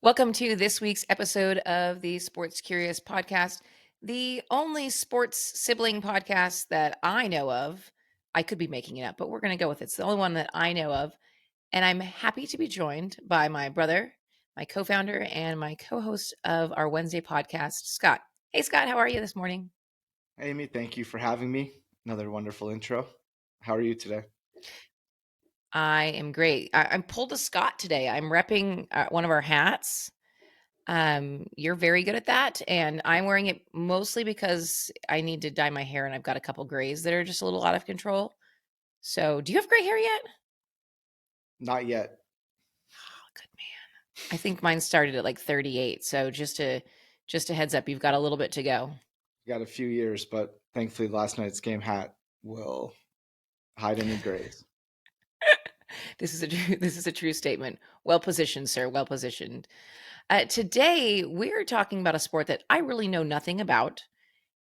Welcome to this week's episode of the Sports Curious podcast, the only sports sibling podcast that I know of. I could be making it up, but we're going to go with it. It's the only one that I know of. And I'm happy to be joined by my brother, my co founder, and my co host of our Wednesday podcast, Scott. Hey, Scott, how are you this morning? Amy, thank you for having me. Another wonderful intro. How are you today? I am great. I'm pulled a Scott today. I'm repping one of our hats. You're very good at that, and I'm wearing it mostly because I need to dye my hair, and I've got a couple grays that are just a little out of control. So, do you have gray hair yet? Not yet. Oh, good man. I think mine started at like 38. So just a heads up, you've got a little bit to go. Got a few years, but thankfully last night's game hat will hide any grays. This is a true statement. Well positioned, sir. Well positioned. Today we're talking about a sport that I really know nothing about.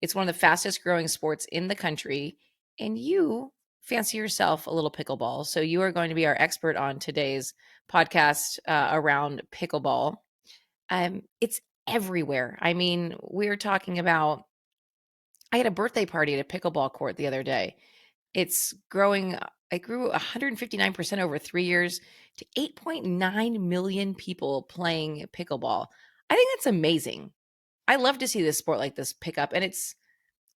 It's one of the fastest growing sports in the country, and you fancy yourself a little pickleball. So you are going to be our expert on today's podcast around pickleball. It's everywhere. I mean, we're talking about. I had a birthday party at a pickleball court the other day. It's growing. It grew 159% over 3 years to 8.9 million people playing pickleball. I think that's amazing. I love to see this sport like this pick up, and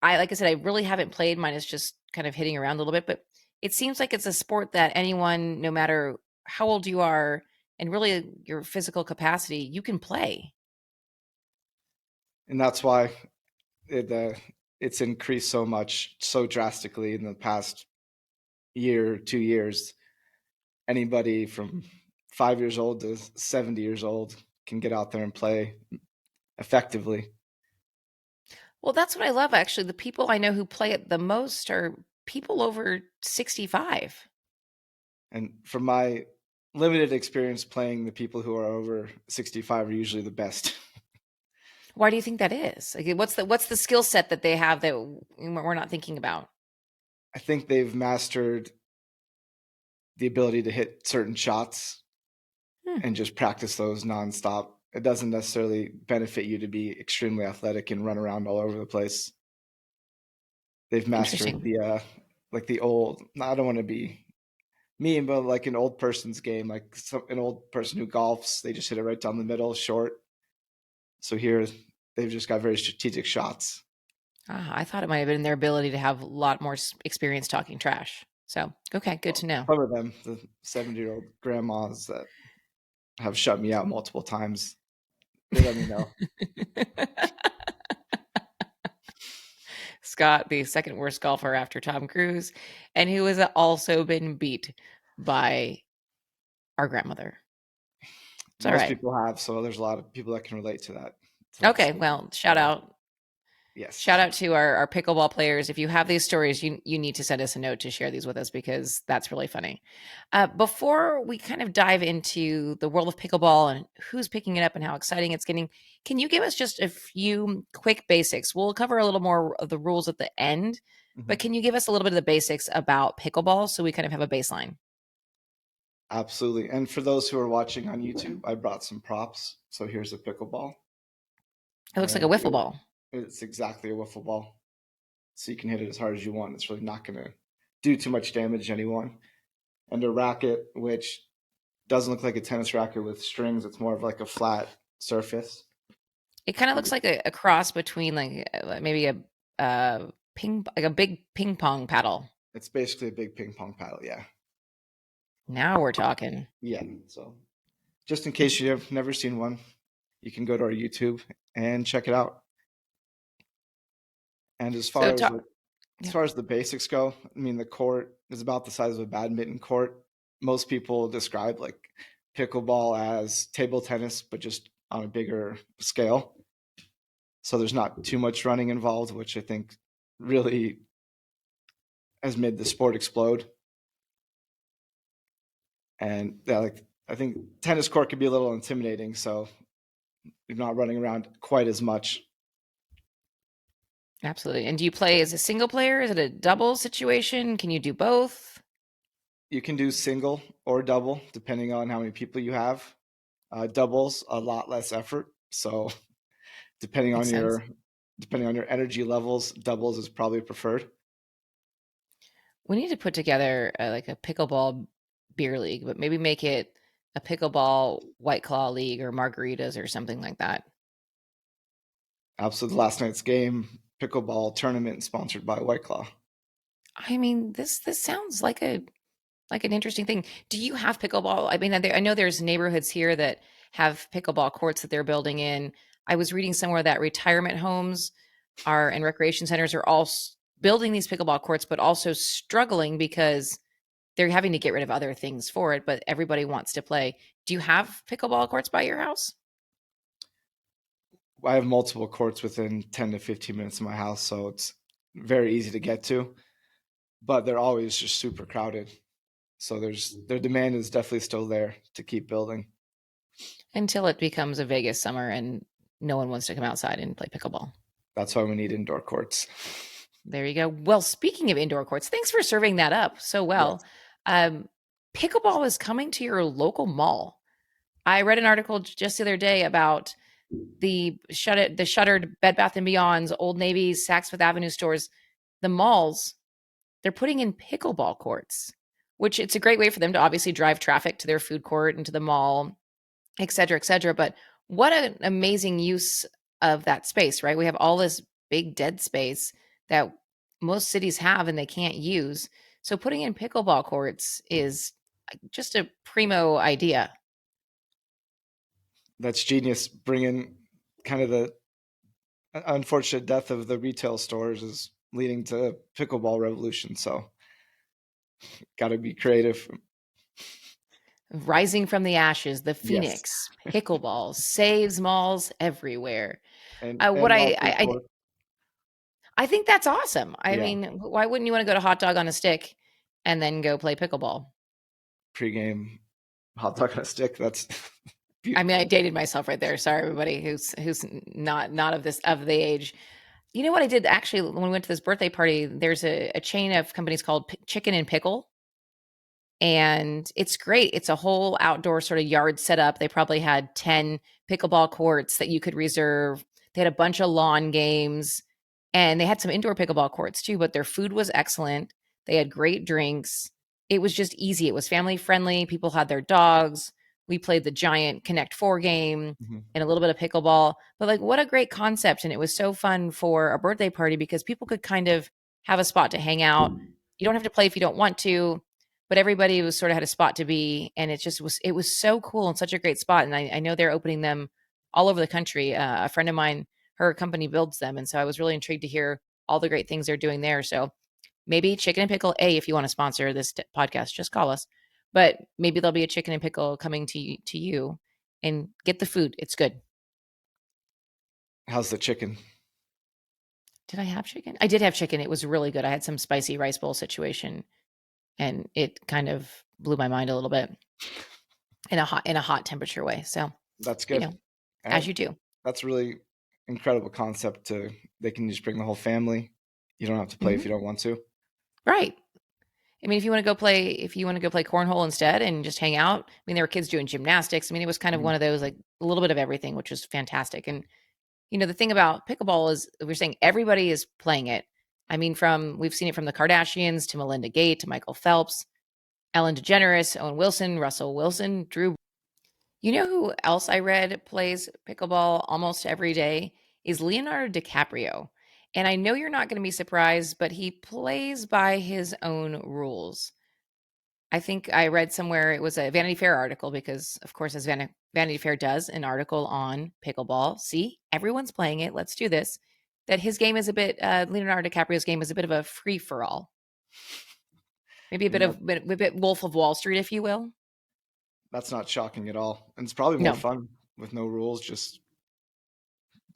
like I said, I really haven't played. Mine is just kind of hitting around a little bit, but it seems like it's a sport that anyone, no matter how old you are and really your physical capacity, you can play. And that's why it's increased so much, so drastically in the past year, 2 years. Anybody from 5 years old to 70 years old can get out there and play effectively. Well, that's what I love, actually. The people I know who play it the most are people over 65. And from my limited experience playing, the people who are over 65 are usually the best. Why do you think that is? Like, what's the skill set that they have that we're not thinking about? I think they've mastered the ability to hit certain shots Hmm, and just practice those nonstop. It doesn't necessarily benefit you to be extremely athletic and run around all over the place. They've mastered interesting. the like the old. I don't want to be mean, but like an old person's game, like an old person who golfs, they just hit it right down the middle, short. So here, they've just got very strategic shots. I thought it might have been their ability to have a lot more experience talking trash. So, okay, good Well, to know. some of them, the 70-year-old grandmas that have shut me out multiple times, they let me know. Scott, the second worst golfer after Tom Cruise, and who has also been beat by our grandmother. It's all Most right. people have, so there's a lot of people that can relate to that Okay, statement. well, shout out. Shout Yes. out to our pickleball players. If you have these stories, you need to send us a note to share these with us because that's really funny. Before we kind of dive into the world of pickleball and who's picking it up and how exciting it's getting, can you give us just a few quick basics? We'll cover a little more of the rules at the end, but Mhm. can you give us a little bit of the basics about pickleball so we kind of have a baseline? Absolutely. And for those who are watching on YouTube, I brought some props. So here's a pickleball, It looks like a and wiffle ball. it's exactly a wiffle ball. So you can hit it as hard as you want. It's really not going to do too much damage to anyone. And a racket, which doesn't look like a tennis racket with strings. It's more of like a flat surface. It kind of looks like a cross between like maybe a big ping pong paddle. It's basically a big ping pong paddle. Yeah. Now we're talking. Yeah. So just in case you've never seen one, you can go to our YouTube and check it out. And So talk. as Yep. far as the basics go, I mean the court is about the size of a badminton court. Most people describe like pickleball as table tennis, but just on a bigger scale. So there's not too much running involved, which I think really has made the sport explode. And yeah, like I think tennis court could be a little intimidating, so you're not running around quite as much. Absolutely. And do you play as a single player? Is it a double situation? Can you do both? You can do single or double depending on how many people you have. Doubles a lot less effort. So depending on Makes sense. your depending on your energy levels, doubles is probably preferred. We need to put together like a pickleball beer league, but maybe make it a pickleball White Claw league or margaritas or something like that. Absolutely, last night's game pickleball tournament sponsored by White Claw. I mean, this sounds like an interesting thing. Do you have pickleball? I mean, I know there's neighborhoods here that have pickleball courts that they're building in. I was reading somewhere that retirement homes are and recreation centers are all building these pickleball courts, but also struggling because they're having to get rid of other things for it. But everybody wants to play. Do you have pickleball courts by your house? I have multiple courts within 10 to 15 minutes of my house, so it's very easy to get to, but they're always just super crowded. So their demand is definitely still there to keep building. Until it becomes a Vegas summer and no one wants to come outside and play pickleball. That's why we need indoor courts. There you go. Well, speaking of indoor courts, thanks for serving that up so well. Yes. Um, Pickleball is coming to your local mall. I read an article just the other day about the shuttered Bed Bath and Beyond's, Old Navy's, Saks Fifth Avenue stores, the malls. They're putting in pickleball courts, which it's a great way for them to obviously drive traffic to their food court and to the mall, et cetera, et cetera. But what an amazing use of that space, right? We have all this big dead space that most cities have and they can't use. So putting in pickleball courts is just a primo idea. That's genius. Bringing kind of the unfortunate death of the retail stores is leading to pickleball revolution. So got to be creative. Rising from the ashes, the Yes, phoenix, pickleball saves malls everywhere. What and all food court. I think that's awesome. I Yeah, mean, why wouldn't you want to go to hot dog on a stick and then go play pickleball? pregame hot dog on a stick. That's I mean, beautiful. I dated myself right there. Sorry, everybody who's not of this of the age. You know what I did actually when we went to this birthday party? There's a chain of companies called Chicken and Pickle, and it's great. It's a whole outdoor sort of yard setup. They probably had 10 pickleball courts that you could reserve. They had a bunch of lawn games and they had some indoor pickleball courts too, but their food was excellent. They had great drinks. It was just easy. It was family friendly. People had their dogs. We played the giant Connect 4 game Mhm. and a little bit of pickleball. But like what a great concept and it was so fun for a birthday party because people could kind of have a spot to hang out. You don't have to play if you don't want to, but everybody was sort of had a spot to be and it was so cool and such a great spot and I know they're opening them all over the country. A friend of mine, her company builds them, and so I was really intrigued to hear all the great things they're doing there. So maybe Chicken and Pickle, if you want to sponsor this podcast, just call us. But maybe there'll be a Chicken and Pickle coming to you and get the food. It's good. How's the chicken? Did I have chicken? I did have chicken. It was really good. I had some spicy rice bowl situation and it kind of blew my mind a little bit in a hot temperature way. So, That's you good. know, as And you do. that's really incredible concept to they can just bring the whole family. You don't have to play if Mhm. you don't want to. Right. I mean, if you want to go play cornhole instead and just hang out. I mean, there were kids doing gymnastics. I mean, it was kind of Mhm. one of those like a little bit of everything, which was fantastic. And the thing about pickleball is we're saying everybody is playing it. I mean, from we've seen it from the Kardashians to Melinda Gate to Michael Phelps, Ellen DeGeneres, Owen Wilson, Russell Wilson, Drew. You know who else I read plays pickleball almost every day is Leonardo DiCaprio. And I know you're not going to be surprised, but he plays by his own rules. I think I read somewhere it was a Vanity Fair article because, of course, as Vanity Fair does an article on pickleball. See, everyone's playing it. Let's do this. That his game is a bit, Leonardo DiCaprio's game is a bit of a free for all, maybe I mean a bit Wolf of Wall Street, if you will. that's not shocking at all. And it's probably more No, fun with no rules, just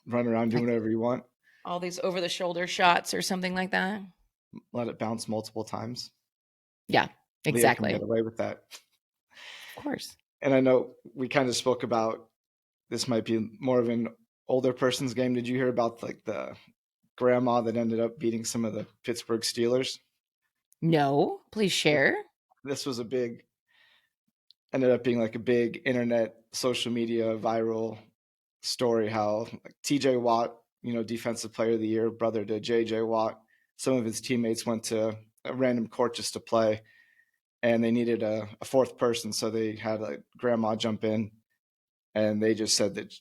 run around doing like whatever you want. all these over the shoulder shots or something like that. Let it bounce multiple times. Yeah, Leo can get exactly. away with that. Of course. And I know we kind of spoke about this might be more of an older person's game. Did you hear about like the grandma that ended up beating some of the Pittsburgh Steelers? No, please This, share. this was a big ended up being like a big internet social media viral story how like TJ Watt, defensive player of the year, brother to JJ Watt, some of his teammates went to a random court just to play and they needed a fourth person. So they had a grandma jump in and they just said that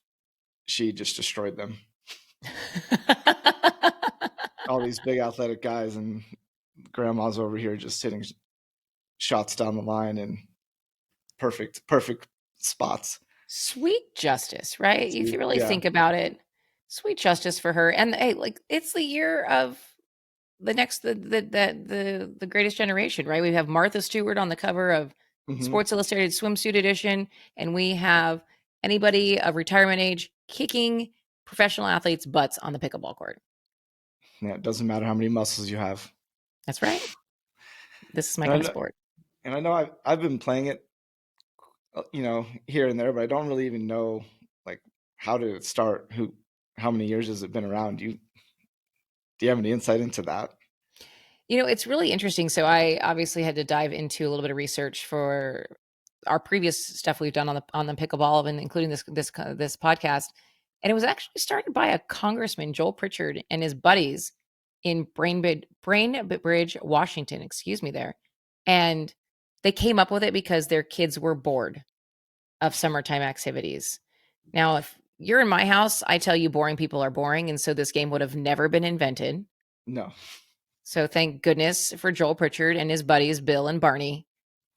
she just destroyed them. All these big athletic guys and grandma's over here just hitting shots down the line and perfect spots. Sweet justice, right? If Sweet. you really Yeah. think about it, sweet justice for her. And hey, like it's the year of the next the greatest generation, right? We have Martha Stewart on the cover of Hmm. Sports Illustrated swimsuit edition, and we have anybody of retirement age kicking professional athletes' butts on the pickleball court. Yeah, it doesn't matter how many muscles you have. That's right. This is my And I kind of know, sport. and I know I've been playing it, here and there, but I don't really even know like how to start. How many years has it been around? Do you have any insight into that? It's really interesting. So I obviously had to dive into a little bit of research for our previous stuff we've done on the pickleball, and including this podcast. And it was actually started by a congressman, Joel Pritchard, and his buddies in Brainbridge, Washington. Excuse me, there, and they came up with it because their kids were bored of summertime activities. Now, if you're in my house, I tell you boring people are boring, and so this game would have never been invented. No. So thank goodness for Joel Pritchard and his buddies Bill and Barney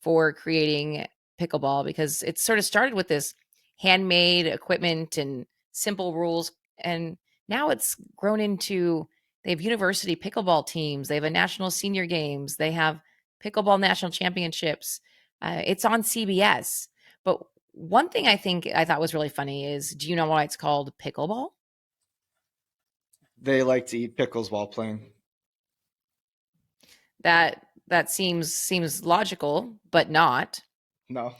for creating pickleball, because it sort of started with this handmade equipment and simple rules, and now it's grown into they have university pickleball teams, they have a national senior games, they have pickleball national championships. It's on CBS. But one thing I thought was really funny is, do you know why it's called pickleball? They like to eat pickles while playing. That seems logical, but No.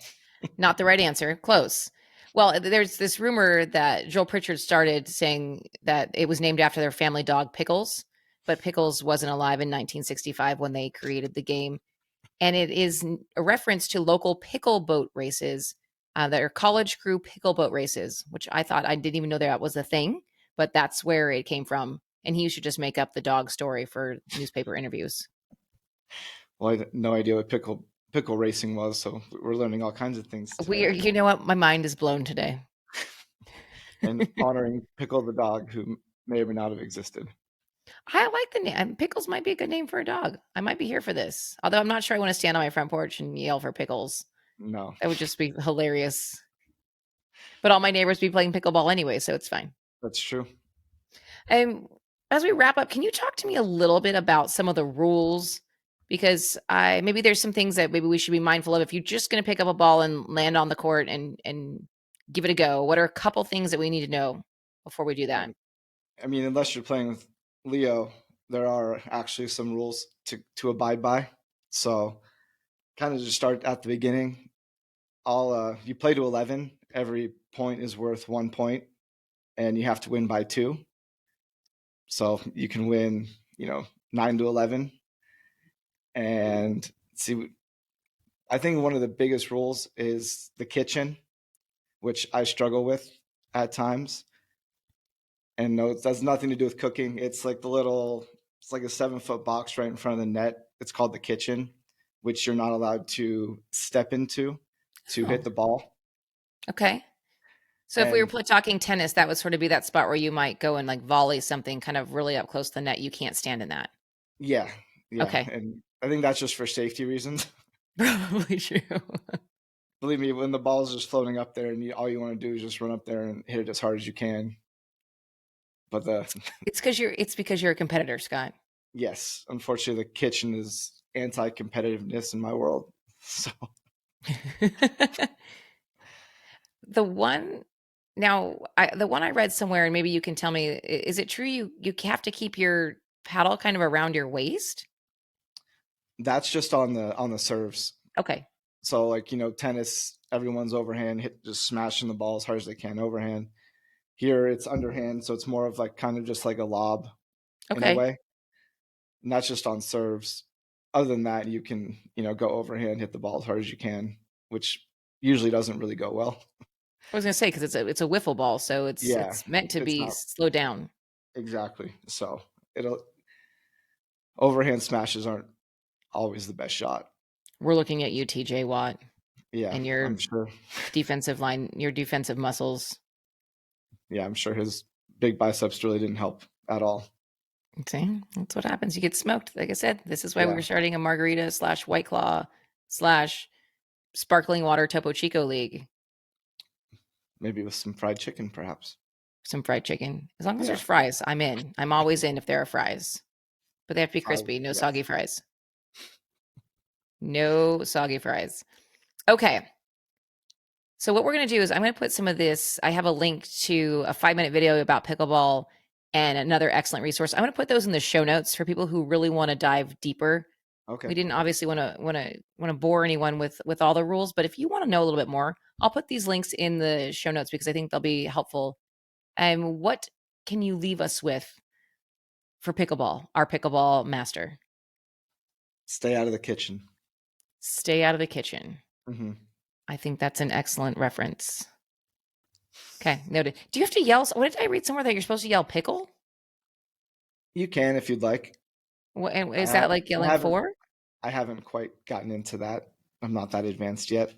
not the right answer. Close. Well, there's this rumor that Joel Pritchard started saying that it was named after their family dog Pickles, but Pickles wasn't alive in 1965 when they created the game, and it is a reference to local pickle boat races that are college crew pickle boat races, which I didn't even know that was a thing, but that's where it came from. And he used to just make up the dog story for newspaper interviews. Well, I had no idea what pickle racing was, so we're learning all kinds of things We today. are, you know what? My mind is blown today. And honoring Pickle the dog, who may or may not have existed. I like the name. Pickles might be a good name for a dog. I might be here for this. Although I'm not sure I want to stand on my front porch and yell for Pickles. No, That would just be hilarious. But all my neighbors be playing pickleball anyway, so it's fine. that's true. Um, as we wrap up, can you talk to me a little bit about some of the rules? Because I maybe there's some things that maybe we should be mindful of. If you're just going to pick up a ball and land on the court and give it a go, what are a couple things that we need to know before we do that? Um, I mean, unless you're playing with Leo, there are actually some rules to abide by. So, kind of just start at the beginning. All you play to 11. Every point is worth 1 point, and you have to win by two. So you can win, 9-11. And see, I think one of the biggest rules is the kitchen, which I struggle with at times. And no, it has nothing to do with cooking. It's like a 7 foot box right in front of the net. It's called the kitchen, which you're not allowed to step into to Oh, hit the ball. okay. So if we were And talking tennis, that would sort of be that spot where you might go and like volley something kind of really up close to the net. You can't stand in that. yeah, yeah. Okay. And I think that's just for safety reasons. Probably true. Believe me, when the ball's just floating up there and all you want to do is just run up there and hit it as hard as you can. But It's because you're a competitor, Scott. yes, unfortunately, the kitchen is anti-competitiveness in my world. So The one the one I read somewhere, and maybe you can tell me, is it true you have to keep your paddle kind of around your waist? that's just on the serves. Okay. So like tennis, everyone's overhand, just smashing the ball as hard as they can overhand. Here it's underhand, so it's more of like kind of just like a lob in a Okay. way, and that's just on serves. Other than that, you can go overhand, hit the ball as hard as you can, which usually doesn't really go well. I was gonna say, 'cause it's a wiffle ball, so Yeah, it's meant to it's be not slowed down. exactly. So it'll overhand smashes aren't always the best shot. We're looking at you, TJ Watt, Yeah, and I'm your sure. defensive line, your defensive muscles. Yeah, I'm sure his big biceps really didn't help at all. See, that's what happens. You get smoked. Like I said, this is why we Yeah, were starting a margarita slash White Claw slash sparkling water Topo Chico league. maybe with some fried chicken, perhaps. Some fried chicken. As long as Yeah, there's fries, I'm in. I'm always in if there are fries, but they have to be fries. crispy. No Yes. soggy fries. No soggy fries. Okay. So what we're going to do is I'm going to put some of this. I have a link to a 5-minute video about pickleball and another excellent resource. I'm going to put those in the show notes for people who really want to dive deeper. We Okay. didn't obviously want to bore anyone with all the rules, but if you want to know a little bit more, I'll put these links in the show notes because I think they'll be helpful. And what can you leave us with for pickleball, our pickleball master? Stay out of the kitchen. Stay out of the kitchen. Hmm. I think that's an excellent reference. Okay, noted. Do you have to yell? What did I read somewhere that you're supposed to yell pickle? You can if you'd like. And I is have. that like I yelling haven't. for? I haven't quite gotten into that. I'm not that advanced yet,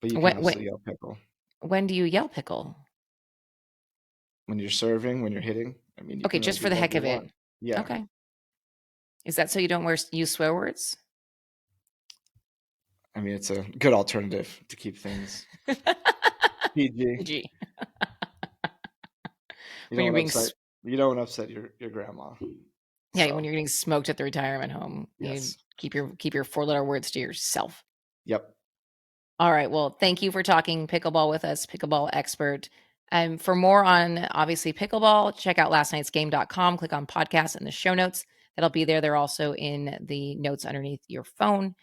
but you can When, when, absolutely yell pickle when do you yell pickle? when you're serving, when you're hitting. I mean, you Okay, can really just do for the whatever heck you of it. want. Yeah. Okay. Is that so you don't use swear words? I mean, it's a good alternative to keep things PG. Gee, You when don't you're want to being upset. You don't want to upset your grandma. yeah, when So you're getting smoked at the retirement home, you yes. keep your 4-letter words to yourself. Yep. All right. Well, thank you for talking pickleball with us, pickleball expert. For more on obviously pickleball, check out lastnightsgame.com. Click on podcast in the show notes. That'll be there. They're also in the notes underneath your phone.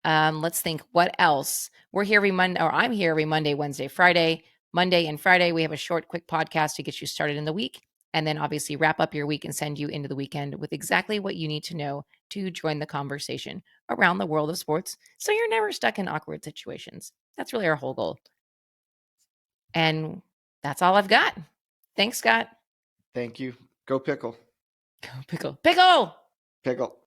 Let's think what else. We're here every Monday, or I'm here every Monday, Wednesday, Friday. Monday and Friday, we have a short, quick podcast to get you started in the week. And then obviously wrap up your week and send you into the weekend with exactly what you need to know to join the conversation around the world of sports. So you're never stuck in awkward situations. That's really our whole goal. And that's all I've got. Thanks, Scott. Thank you. Go pickle. Go pickle. Pickle! Pickle.